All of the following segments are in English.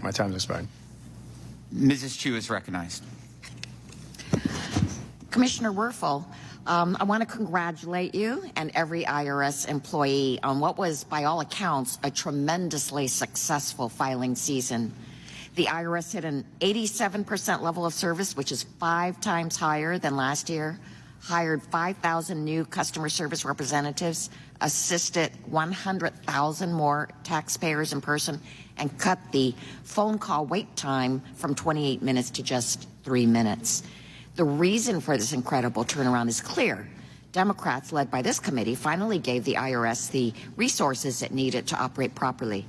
My time is expired. Mrs. Chu is recognized. Commissioner Werfel, I want to congratulate you and every IRS employee on what was, by all accounts, a tremendously successful filing season. The IRS hit an 87% level of service, which is 5 times higher than last year, hired 5,000 new customer service representatives, assisted 100,000 more taxpayers in person, and cut the phone call wait time from 28 minutes to just 3 minutes. The reason for this incredible turnaround is clear. Democrats, led by this committee, finally gave the IRS the resources it needed to operate properly.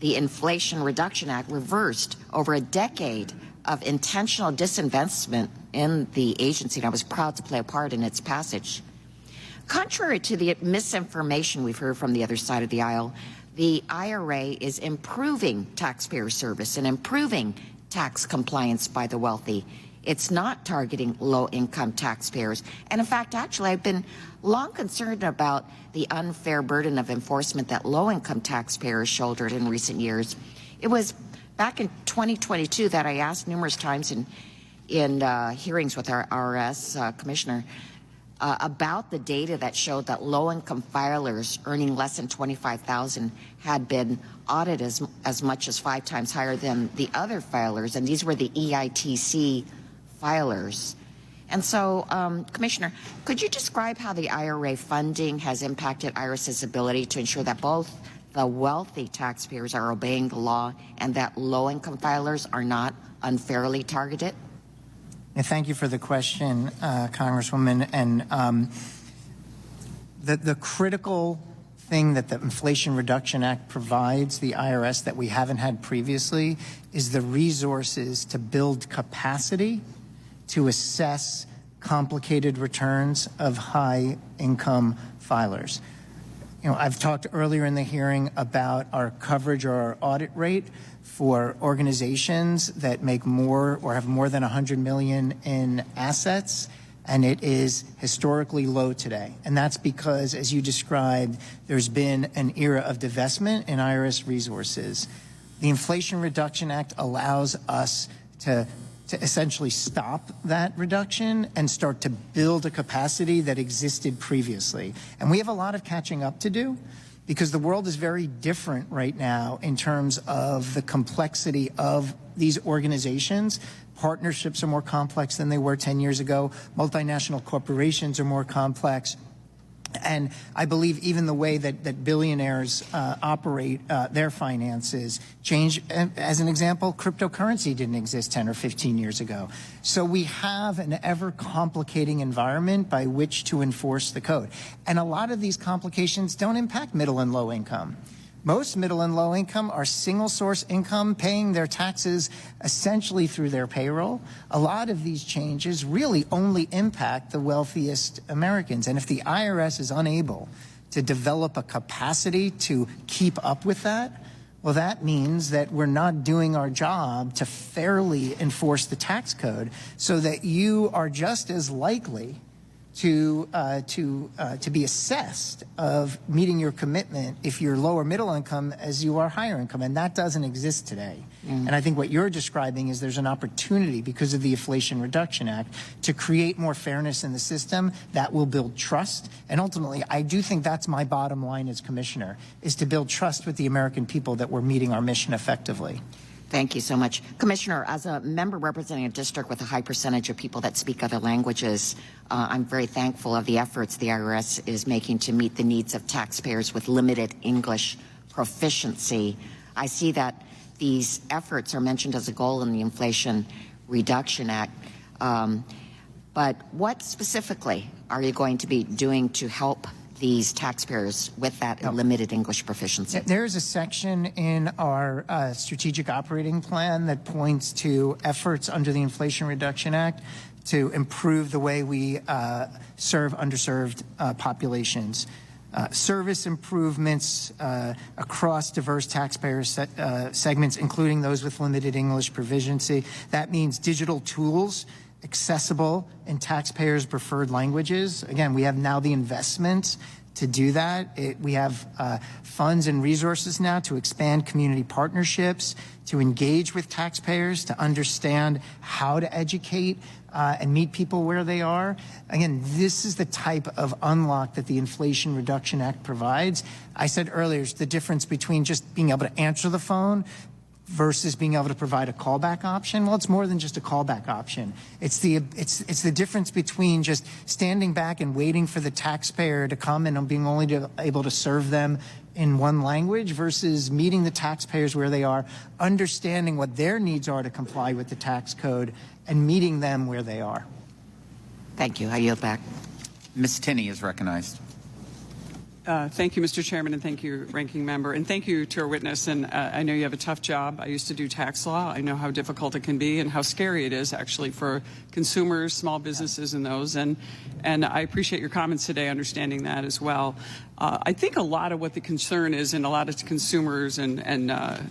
The Inflation Reduction Act reversed over a decade of intentional disinvestment in the agency, and I was proud to play a part in its passage. Contrary to the misinformation we've heard from the other side of the aisle, the IRA is improving taxpayer service and improving tax compliance by the wealthy. It's not targeting low-income taxpayers. And in fact, actually, I've been long concerned about the unfair burden of enforcement that low-income taxpayers shouldered in recent years. It was back in 2022 that I asked numerous times in hearings with our IRS commissioner about the data that showed that low-income filers earning less than $25,000 had been audited as much as 5 times higher than the other filers, and these were the EITC filers. And so, Commissioner, could you describe how the IRA funding has impacted IRS's ability to ensure that both the wealthy taxpayers are obeying the law and that low-income filers are not unfairly targeted? And thank you for the question, Congresswoman. And the critical thing that the Inflation Reduction Act provides the IRS that we haven't had previously is the resources to build capacity to assess complicated returns of high-income filers. You know, I've talked earlier in the hearing about our coverage or our audit rate for organizations that make more or have more than 100 million in assets, and it is historically low today. And that's because, as you described, there's been an era of divestment in IRS resources. The Inflation Reduction Act allows us to essentially stop that reduction and start to build a capacity that existed previously. And we have a lot of catching up to do because the world is very different right now in terms of the complexity of these organizations. Partnerships are more complex than they were 10 years ago. Multinational corporations are more complex. And I believe even the way that billionaires operate their finances change. As an example, cryptocurrency didn't exist 10 or 15 years ago. So we have an ever-complicating environment by which to enforce the code. And a lot of these complications don't impact middle and low income. Most middle and low income are single source income, paying their taxes essentially through their payroll. A lot of these changes really only impact the wealthiest Americans. And if the IRS is unable to develop a capacity to keep up with that, well, that means that we're not doing our job to fairly enforce the tax code so that you are just as likely to be assessed of meeting your commitment if you're lower middle income as you are higher income, and that doesn't exist today. And I think what you're describing is there's an opportunity because of the Inflation Reduction Act to create more fairness in the system that will build trust. And ultimately, I do think that's my bottom line as commissioner, is to build trust with the American people that we're meeting our mission effectively. Thank you so much. Commissioner, as a member representing a district with a high percentage of people that speak other languages, I'm very thankful of the efforts the IRS is making to meet the needs of taxpayers with limited English proficiency. I see that these efforts are mentioned as a goal in the Inflation Reduction Act. But what specifically are you going to be doing to help these taxpayers with that limited English proficiency? There's a section in our strategic operating plan that points to efforts under the Inflation Reduction Act to improve the way we serve underserved populations. Service improvements across diverse taxpayer segments, including those with limited English proficiency. That means digital tools accessible in taxpayers' preferred languages. Again, we have now the investments to do that. We have funds and resources now to expand community partnerships, to engage with taxpayers, to understand how to educate and meet people where they are. Again, this is the type of unlock that the Inflation Reduction Act provides. I said earlier, it's the difference between just being able to answer the phone versus being able to provide a callback option. Well, it's more than just a callback option. It's the difference between just standing back and waiting for the taxpayer to come and being only able to serve them in one language versus meeting the taxpayers where they are, understanding what their needs are to comply with the tax code, and meeting them where they are. Thank you. I yield back. Ms. Tinney is recognized. Thank you, Mr. Chairman, and thank you, Ranking Member, and thank you to our witness. And I know you have a tough job. I used to do tax law. I know how difficult it can be and how scary it is actually for consumers, small businesses, and those. And I appreciate your comments today, understanding that as well. I think a lot of what the concern is, and a lot of consumers and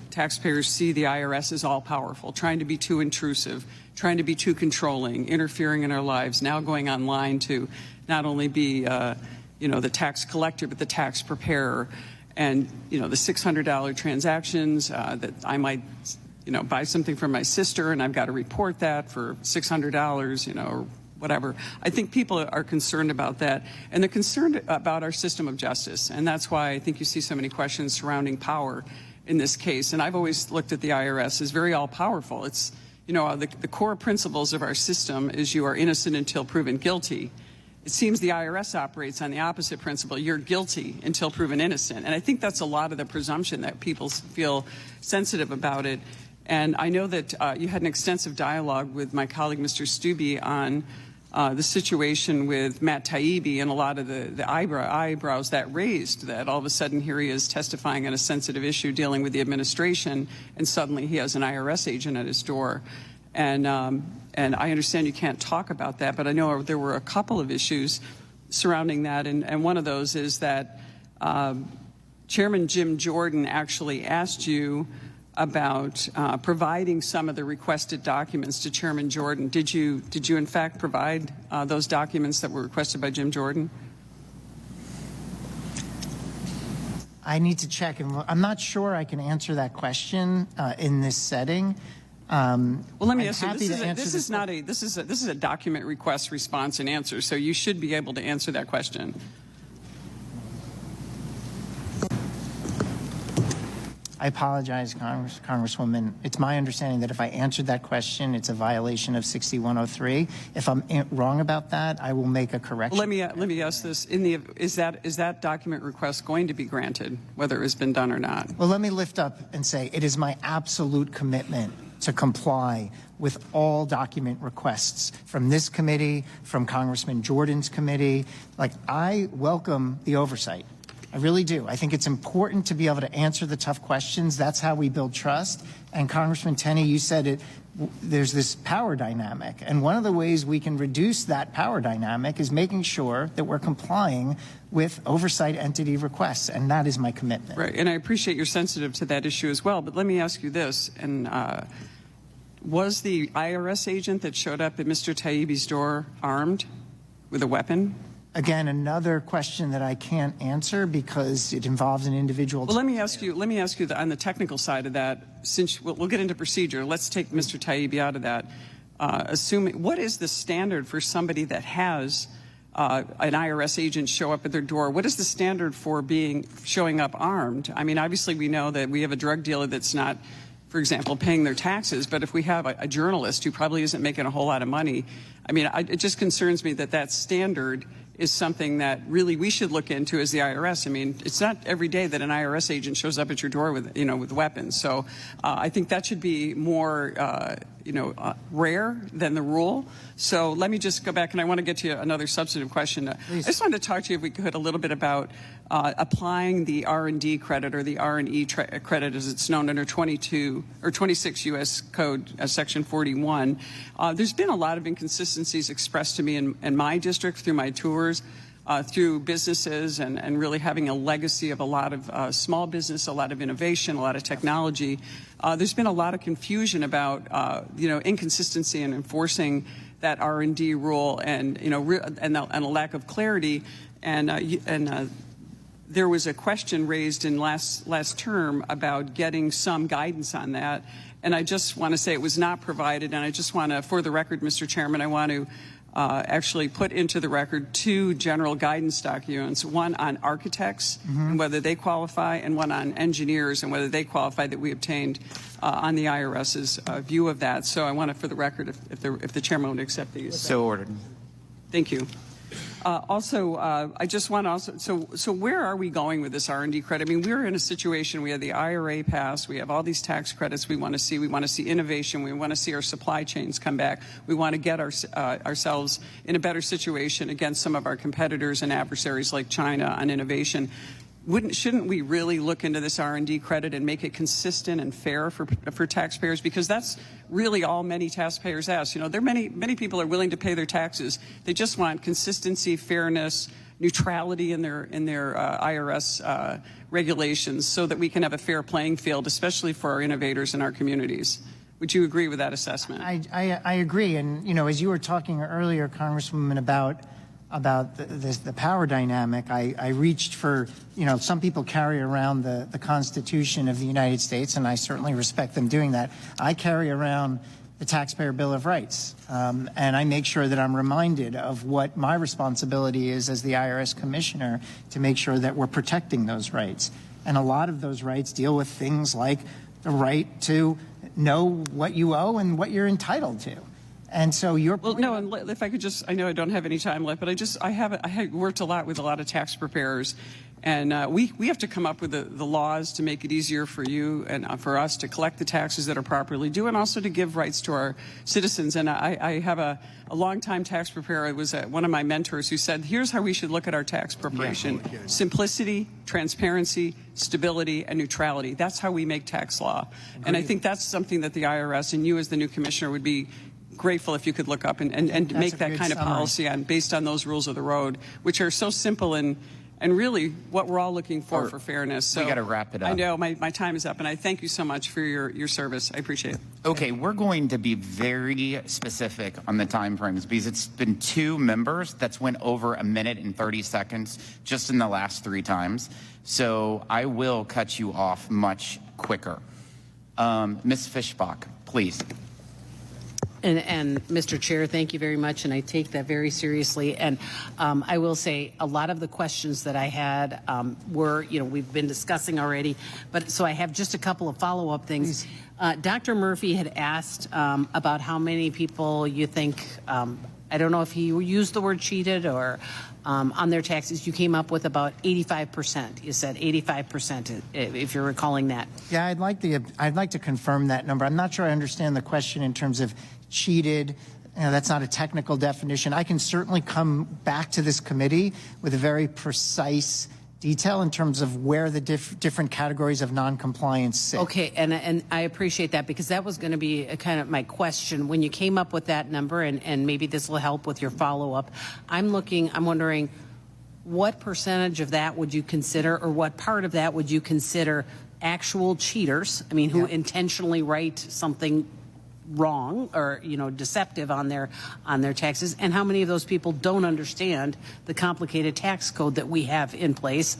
taxpayers see the IRS as all powerful, trying to be too intrusive, trying to be too controlling, interfering in our lives, now going online to not only be the tax collector, but the tax preparer, and the $600 transactions that I might, buy something from my sister, and I've got to report that for $600, or whatever. I think people are concerned about that, and they're concerned about our system of justice, and that's why I think you see so many questions surrounding power in this case. And I've always looked at the IRS as very all-powerful. It's, the core principles of our system is you are innocent until proven guilty. It seems the IRS operates on the opposite principle. You're guilty until proven innocent. And I think that's a lot of the presumption that people feel sensitive about it. And I know that you had an extensive dialogue with my colleague, Mr. Stubbe, on the situation with Matt Taibbi and a lot of the eyebrows that raised, that all of a sudden here he is testifying on a sensitive issue dealing with the administration, and suddenly he has an IRS agent at his door. And I understand you can't talk about that, but I know there were a couple of issues surrounding that, and one of those is that Chairman Jim Jordan actually asked you about providing some of the requested documents to Chairman Jordan. Did you in fact provide those documents that were requested by Jim Jordan? I need to check, and I'm not sure I can answer that question in this setting. Well, let me ask you. This is a document request, response, and answer. So you should be able to answer that question. I apologize, Congresswoman. It's my understanding that if I answered that question, it's a violation of 6103. If I'm wrong about that, I will make a correction. Well, let me ask this: is that document request going to be granted, whether it has been done or not? Well, let me lift up and say it is my absolute commitment to comply with all document requests from this committee, from Congressman Jordan's committee. I welcome the oversight. I really do. I think it's important to be able to answer the tough questions. That's how we build trust. And Congressman Tenney, you said it, there's this power dynamic. And one of the ways we can reduce that power dynamic is making sure that we're complying with oversight entity requests. And that is my commitment. Right. And I appreciate you're sensitive to that issue as well. But let me ask you this. And was the IRS agent that showed up at Mr. Taibbi's door armed with a weapon? Again, another question that I can't answer because it involves an individual. Well, let me ask you on the technical side of that, since we'll get into procedure. Let's take Mr. Taibbi out of that. Assuming, what is the standard for somebody that has an IRS agent show up at their door? What is the standard for showing up armed? I mean, obviously we know that we have a drug dealer that's not, for example, paying their taxes, but if we have a journalist who probably isn't making a whole lot of money, I mean, it just concerns me that standard is something that really we should look into as the IRS. I mean, it's not every day that an IRS agent shows up at your door with weapons. So I think that should be more rare than the rule. So let me just go back, and I want to get to another substantive question. Please. I just wanted to talk to you, if we could, a little bit about applying the R&D credit, or the R&E credit as it's known under 26 U.S. Code Section 41. There's been a lot of inconsistencies expressed to me in my district through my tours, through businesses, and really having a legacy of a lot of small business, a lot of innovation, a lot of technology. There's been a lot of confusion about inconsistency in enforcing that R&D rule, and a lack of clarity. And there was a question raised in last term about getting some guidance on that. And I just want to say it was not provided. And I just want to, for the record, Mr. Chairman, I want to actually put into the record 2 general guidance documents, one on architects and whether they qualify, and one on engineers and whether they qualify, that we obtained on the IRS's view of that. So I want to, for the record, if the chairman would accept these. So ordered. Thank you. I just want to so where are we going with this R&D credit? I mean, we're in a situation, we have the IRA passed, we have all these tax credits we want to see innovation, we want to see our supply chains come back, we want to get ourselves in a better situation against some of our competitors and adversaries like China on innovation. Shouldn't we really look into this R&D credit and make it consistent and fair for taxpayers? Because that's really all many taxpayers ask. You know, many people are willing to pay their taxes. They just want consistency, fairness, neutrality in their IRS regulations, so that we can have a fair playing field, especially for our innovators in our communities. Would you agree with that assessment? I agree. And, you know, as you were talking earlier, Congresswoman, about the power dynamic, I reached for, you know, some people carry around the Constitution of the United States, and I certainly respect them doing that. I carry around the Taxpayer Bill of Rights, and I make sure that I'm reminded of what my responsibility is as the IRS commissioner to make sure that we're protecting those rights. And a lot of those rights deal with things like the right to know what you owe and what you're entitled to. And so your point. Well, no, and if I could just, I know I don't have any time left, but I have worked a lot with a lot of tax preparers, and we have to come up with the laws to make it easier for you and for us to collect the taxes that are properly due, and also to give rights to our citizens. And I have a longtime tax preparer. It was one of my mentors who said, here's how we should look at our tax preparation: simplicity, transparency, stability, and neutrality. That's how we make tax law. Agreed. And I think that's something that the IRS and you as the new commissioner would be grateful if you could look up and make that kind of policy based on those rules of the road, which are so simple and really what we're all looking for fairness. So we got to wrap it up. I know my time is up, and I thank you so much for your service. I appreciate it. Okay, we're going to be very specific on the time frames, because it's been 2 members that's went over 1 minute and 30 seconds just in the last 3 times. So I will cut you off much quicker. Ms. Fischbach, please. And Mr. Chair, thank you very much, and I take that very seriously. And I will say a lot of the questions that I had were, you know, we've been discussing already, but so I have just a couple of follow-up things. Dr. Murphy had asked about how many people you think, I don't know if he used the word cheated or on their taxes. You came up with about 85%. You said 85%, if you're recalling that. Yeah, I'd like to confirm that number. I'm not sure I understand the question in terms of cheated. You know, that's not a technical definition. I can certainly come back to this committee with a very precise detail in terms of where the different categories of noncompliance sit. Okay, and I appreciate that, because that was going to be a kind of my question. When you came up with that number, and maybe this will help with your follow-up, I'm wondering what percentage of that would you consider, or what part of that would you consider actual cheaters? I mean, who intentionally write something wrong or, you know, deceptive on their taxes, and how many of those people don't understand the complicated tax code that we have in place,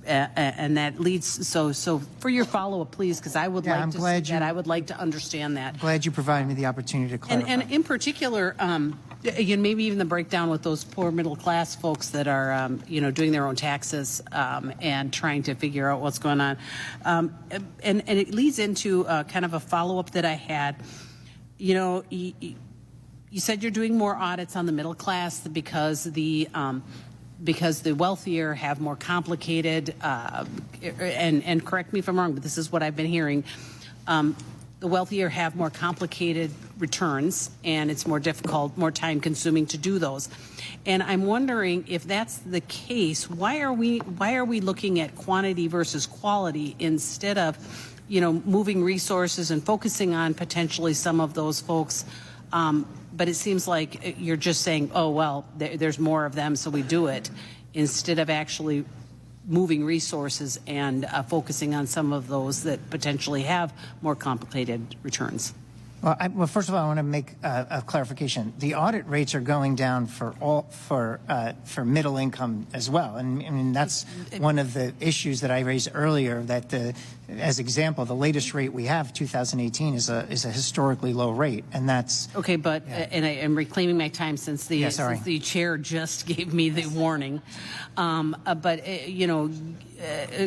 and that leads so for your follow-up, please, because I would like to see that. I would like to understand that. I'm glad you provided me the opportunity to clarify. And in particular, again, maybe even the breakdown with those poor middle class folks that are you know, doing their own taxes and trying to figure out what's going on, and it leads into kind of a follow-up that I had. You know, you said you're doing more audits on the middle class because the wealthier have more complicated, and correct me if I'm wrong, but this is what I've been hearing. The wealthier have more complicated returns, and it's more difficult, more time consuming to do those. And I'm wondering, if that's the case, why are we looking at quantity versus quality instead of, you know, moving resources and focusing on potentially some of those folks? But it seems like you're just saying, oh, well, there's more of them, so we do it, instead of actually moving resources and focusing on some of those that potentially have more complicated returns. Well, first of all, I want to make a clarification. The audit rates are going down for middle income as well, and I mean that's one of the issues that I raised earlier. That as example, the latest rate we have, 2018, is a historically low rate, and that's Okay, but and I am reclaiming my time since the chair just gave me the warning. But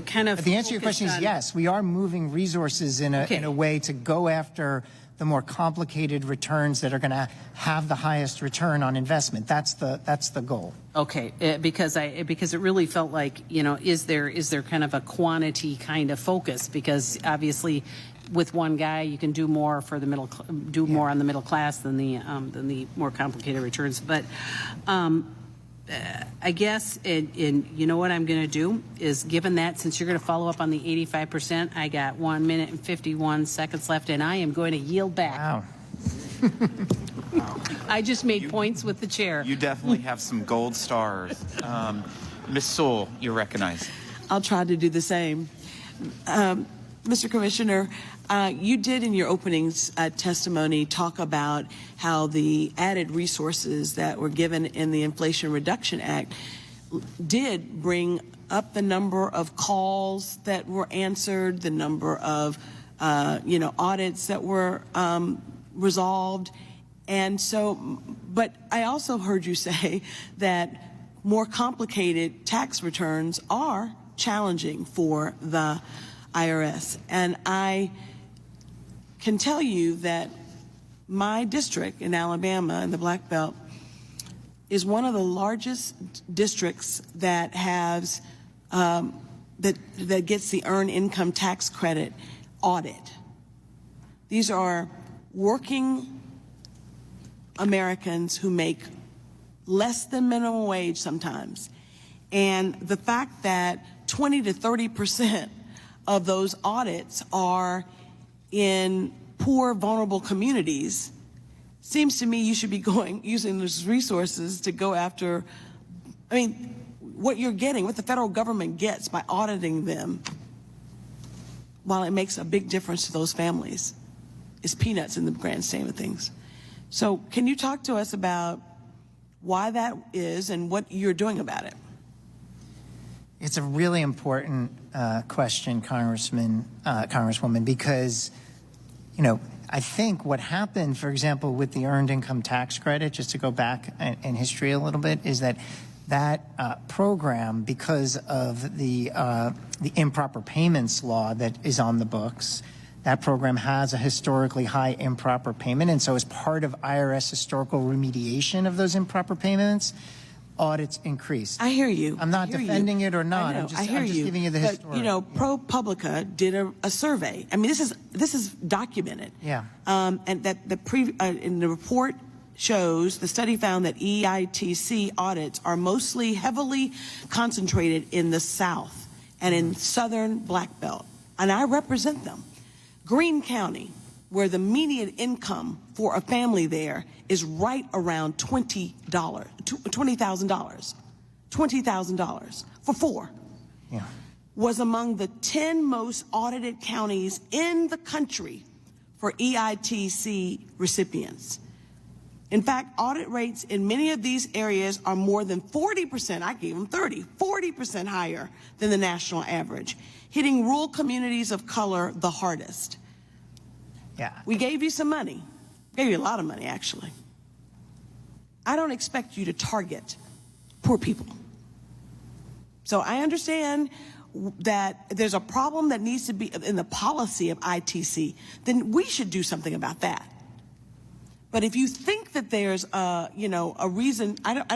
kind of. But the answer to your question is yes. We are moving resources in a way to go after the more complicated returns that are going to have the highest return on investment. That's the goal. Okay, because it really felt like, is there kind of a quantity kind of focus? Because obviously, with one guy, you can do more for the more on the middle class than the more complicated returns. But I guess, and you know what I'm going to do is, given that, since you're going to follow up on the 85%, I got 1 minute and 51 seconds left, and I am going to yield back. Wow. I just made points with the chair. You definitely have some gold stars. Ms. Sewell, you're recognized. I'll try to do the same. Mr. Commissioner, you did in your openings testimony talk about how the added resources that were given in the Inflation Reduction Act did bring up the number of calls that were answered, the number of audits that were resolved. And so, but I also heard you say that more complicated tax returns are challenging for the IRS. And I can tell you that my district in Alabama, in the Black Belt, is one of the largest districts that has that gets the Earned Income Tax Credit audit. These are working Americans who make less than minimum wage sometimes. And the fact that 20 to 30% of those audits are in poor, vulnerable communities, seems to me you should be using those resources to go after, I mean, what you're getting, what the federal government gets by auditing them, while it makes a big difference to those families, is peanuts in the grand scheme of things. So can you talk to us about why that is and what you're doing about it? It's a really important question, Congresswoman, because, I think what happened, for example, with the Earned Income Tax Credit, just to go back in history a little bit, is that program, because of the improper payments law that is on the books, that program has a historically high improper payment. And so as part of IRS historical remediation of those improper payments, audits increased. I hear you. I'm not defending it or not. I'm just giving you the history. But, ProPublica did a survey. I mean, this is documented. Yeah. And that in the report shows, the study found that EITC audits are mostly heavily concentrated in the South and in Southern Black Belt. And I represent them. Greene County, where the median income for a family there is right around $20,000 for four, was among the 10 most audited counties in the country for EITC recipients. In fact, audit rates in many of these areas are more than 40%, I gave them 40% higher than the national average, hitting rural communities of color the hardest. Yeah. We gave you some money. Gave you a lot of money, actually. I don't expect you to target poor people. So I understand that there's a problem that needs to be in the policy of ITC. Then we should do something about that. But if you think that there's a reason, I don't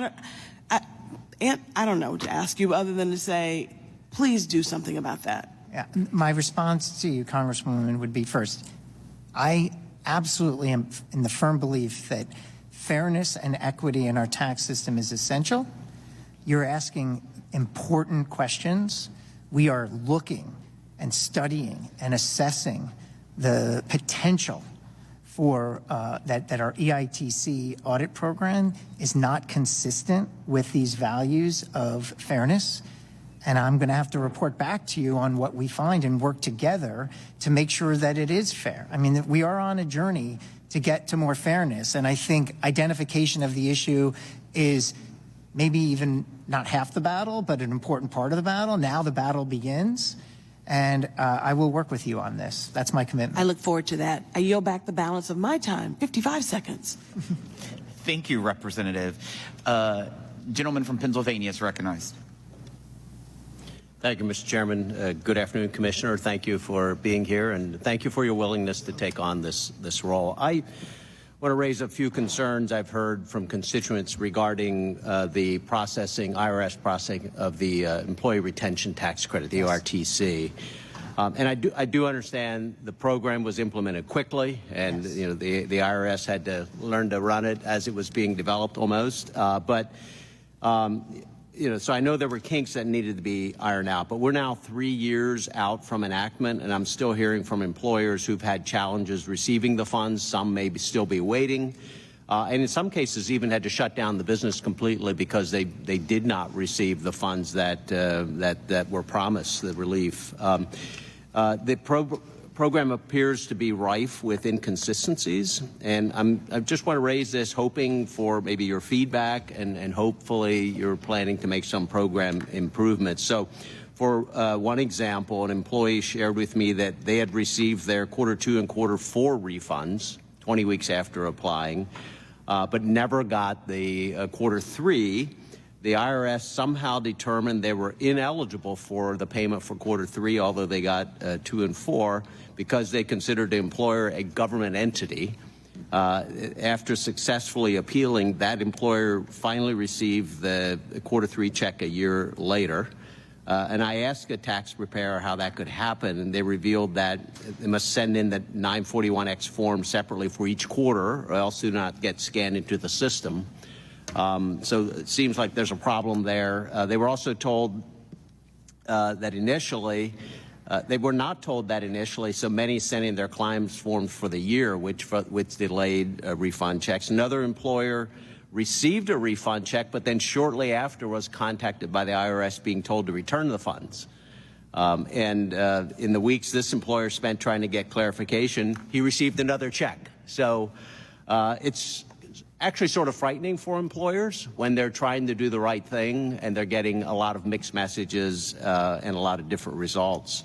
know what to ask you other than to say, please do something about that. Yeah. My response to you, Congresswoman, would be first, I absolutely am in the firm belief that fairness and equity in our tax system is essential. You're asking important questions. We are looking and studying and assessing the potential for that our EITC audit program is not consistent with these values of fairness and I'm going to have to report back to you on what we find and work together to make sure that it is fair. I mean, we are on a journey to get to more fairness, and I think identification of the issue is maybe even not half the battle, but an important part of the battle. Now the battle begins, and I will work with you on this. That's my commitment. I look forward to that. I yield back the balance of my time, 55 seconds. Thank you, Representative. Gentleman from Pennsylvania is recognized. Thank you, Mr. Chairman. Good afternoon, Commissioner. Thank you for being here, and thank you for your willingness to take on this role. I want to raise a few concerns I've heard from constituents regarding the IRS processing of the Employee Retention Tax Credit, the ERTC. And I do understand the program was implemented quickly, and you know the IRS had to learn to run it as it was being developed almost. You know, so I know there were kinks that needed to be ironed out, but we're now 3 years out from enactment, and I'm still hearing from employers who've had challenges receiving the funds. Some may still be waiting, and in some cases even had to shut down the business completely because they did not receive the funds that were promised, the relief. The program appears to be rife with inconsistencies, and I just want to raise this hoping for maybe your feedback, and hopefully you're planning to make some program improvements. So for one example, an employee shared with me that they had received their Q2 and Q4 refunds 20 weeks after applying, but never got the Q3. The IRS somehow determined they were ineligible for the payment for Q3, although they got 2 and 4, because they considered the employer a government entity. After successfully appealing, that employer finally received the Q3 check a year later. And I asked a tax preparer how that could happen, and they revealed that they must send in the 941X form separately for each quarter, or else do not get scanned into the system. So it seems like there's a problem there. They were also told that initially, they were not told that initially, so many sent in their claims forms for the year, which delayed refund checks. Another employer received a refund check, but then shortly after was contacted by the IRS being told to return the funds. In the weeks this employer spent trying to get clarification, he received another check. So it's actually sort of frightening for employers when they're trying to do the right thing and they're getting a lot of mixed messages and a lot of different results.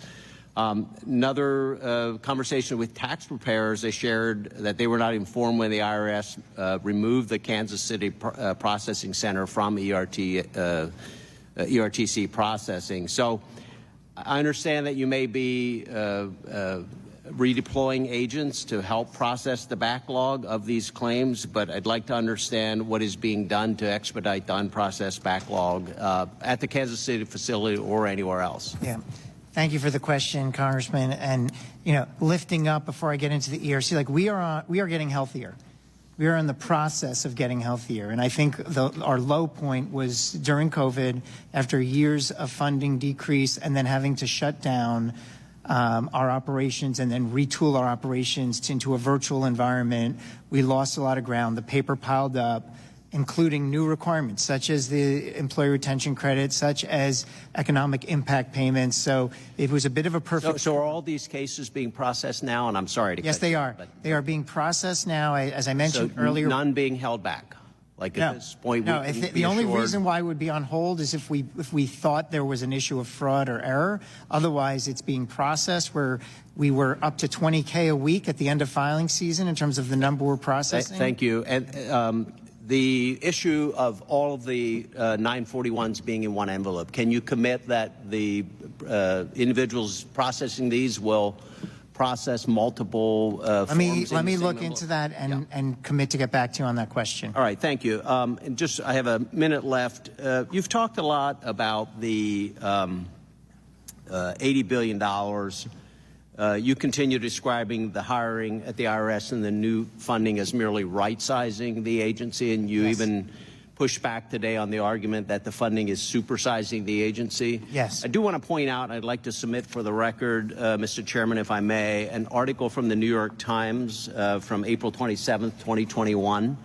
Another conversation with tax preparers, they shared that they were not informed when the IRS removed the Kansas City Processing Center from ERTC processing. So I understand that you may be redeploying agents to help process the backlog of these claims, but I'd like to understand what is being done to expedite the unprocessed backlog at the Kansas City facility or anywhere else. Yeah. Thank you for the question, Congressman. And, you know, lifting up before I get into the ERC, like we are getting healthier. We are in the process of getting healthier. And I think our low point was during COVID, after years of funding decrease and then having to shut down our operations and then retool our operations into a virtual environment. We lost a lot of ground. The paper piled up, including new requirements such as the employee retention credit, such as economic impact payments. So it was a bit of a perfect. So are all these cases being processed now? And I'm sorry to. Yes, they are. They are being processed now, as I mentioned earlier. None being held back. Like at this point, no. The only reason why it would be on hold is if we thought there was an issue of fraud or error. Otherwise, it's being processed. Where we were up to 20K a week at the end of filing season in terms of the number we're processing. Thank you. And the issue of all of the 941s being in one envelope. Can you commit that the individuals processing these will process multiple forms? Let me look into that and commit to get back to you on that question. All right, thank you. And I have a minute left. You've talked a lot about the $80 billion. You continue describing the hiring at the IRS and the new funding as merely right-sizing the agency, and you even pushed back today on the argument that the funding is supersizing the agency. Yes. I do want to point out, I'd like to submit for the record, Mr. Chairman, if I may, an article from the New York Times from April 27th, 2021,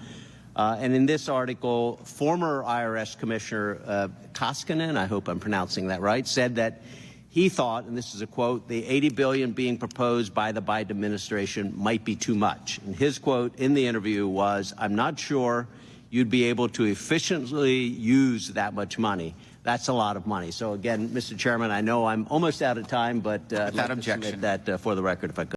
And in this article, former IRS Commissioner Koskinen, I hope I'm pronouncing that right, said that he thought, and this is a quote, the $80 billion being proposed by the Biden administration might be too much. And his quote in the interview was, "I'm not sure you'd be able to efficiently use that much money." That's a lot of money. So again, Mr. Chairman, I know I'm almost out of time, but I'd like to submit that for the record if I could.